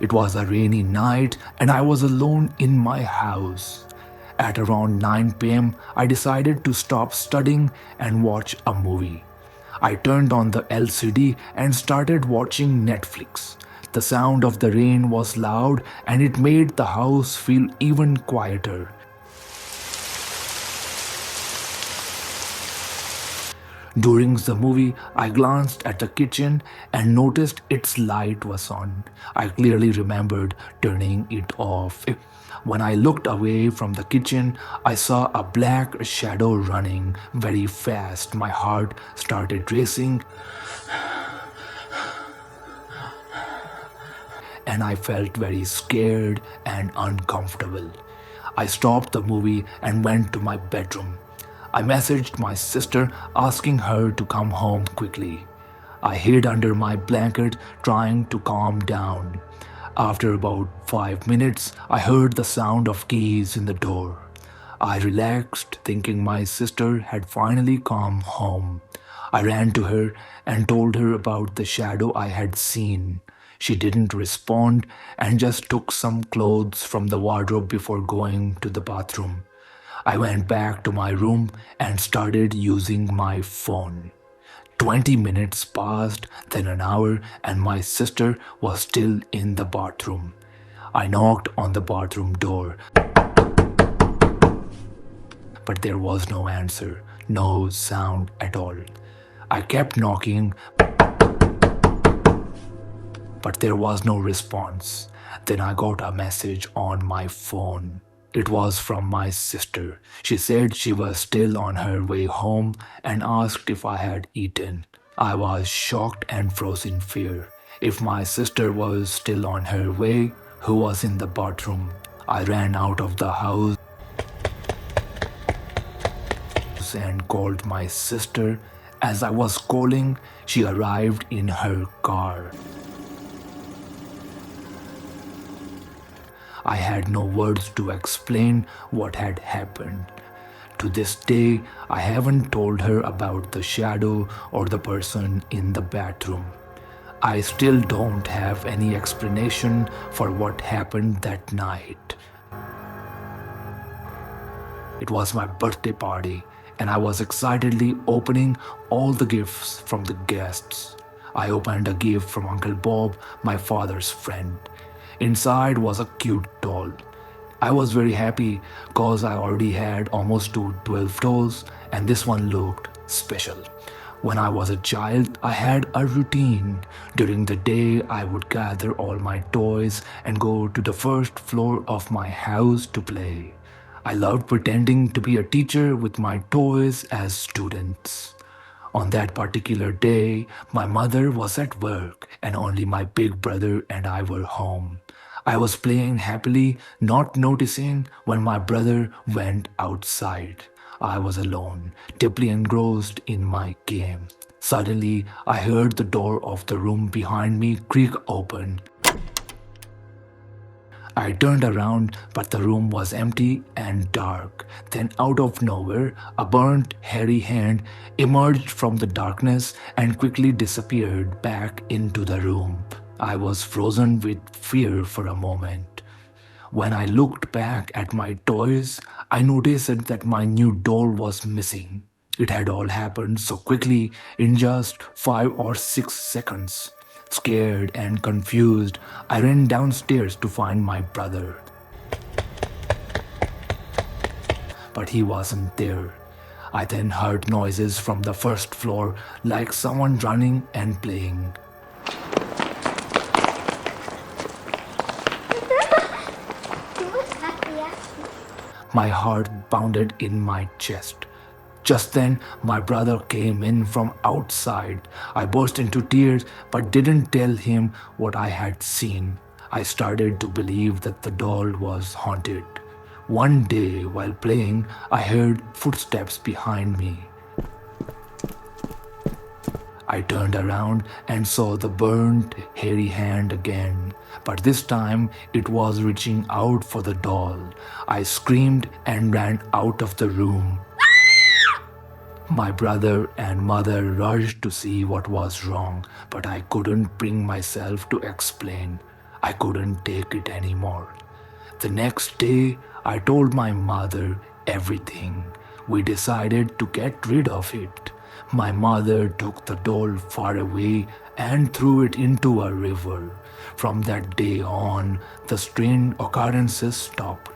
It was a rainy night and I was alone in my house. At around 9 p.m., I decided to stop studying and watch a movie. I turned on the LCD and started watching Netflix. The sound of the rain was loud and it made the house feel even quieter. During the movie, I glanced at the kitchen and noticed its light was on. I clearly remembered turning it off. When I looked away from the kitchen, I saw a black shadow running very fast. My heart started racing and I felt very scared and uncomfortable. I stopped the movie and went to my bedroom. I messaged my sister asking her to come home quickly. I hid under my blanket trying to calm down. After about 5 minutes, I heard the sound of keys in the door. I relaxed, thinking my sister had finally come home. I ran to her and told her about the shadow I had seen. She didn't respond and just took some clothes from the wardrobe before going to the bathroom. I went back to my room and started using my phone. 20 minutes passed, then an hour, and my sister was still in the bathroom. I knocked on the bathroom door, but there was no answer, no sound at all. I kept knocking, but there was no response. Then I got a message on my phone. It was from my sister. She said she was still on her way home and asked if I had eaten. I was shocked and froze in fear. If my sister was still on her way, who was in the bathroom? I ran out of the house and called my sister. As I was calling, she arrived in her car. I had no words to explain what had happened. To this day, I haven't told her about the shadow or the person in the bathroom. I still don't have any explanation for what happened that night. It was my birthday party, and I was excitedly opening all the gifts from the guests. I opened a gift from Uncle Bob, my father's friend. Inside was a cute doll. I was very happy because I already had almost 12 dolls and this one looked special. When I was a child, I had a routine. During the day, I would gather all my toys and go to the first floor of my house to play. I loved pretending to be a teacher with my toys as students. On that particular day, my mother was at work and only my big brother and I were home. I was playing happily, not noticing when my brother went outside. I was alone, deeply engrossed in my game. Suddenly, I heard the door of the room behind me creak open. I turned around, but the room was empty and dark. Then, out of nowhere, a burnt, hairy hand emerged from the darkness and quickly disappeared back into the room. I was frozen with fear for a moment. When I looked back at my toys, I noticed that my new doll was missing. It had all happened so quickly in just 5 or 6 seconds. Scared and confused, I ran downstairs to find my brother. But he wasn't there. I then heard noises from the first floor, like someone running and playing. My heart pounded in my chest. Just then, my brother came in from outside. I burst into tears but didn't tell him what I had seen. I started to believe that the doll was haunted. One day, while playing, I heard footsteps behind me. I turned around and saw the burnt, hairy hand again, but this time it was reaching out for the doll. I screamed and ran out of the room. My brother and mother rushed to see what was wrong, but I couldn't bring myself to explain. I couldn't take it anymore. The next day, I told my mother everything. We decided to get rid of it. My mother took the doll far away and threw it into a river. From that day on, the strange occurrences stopped.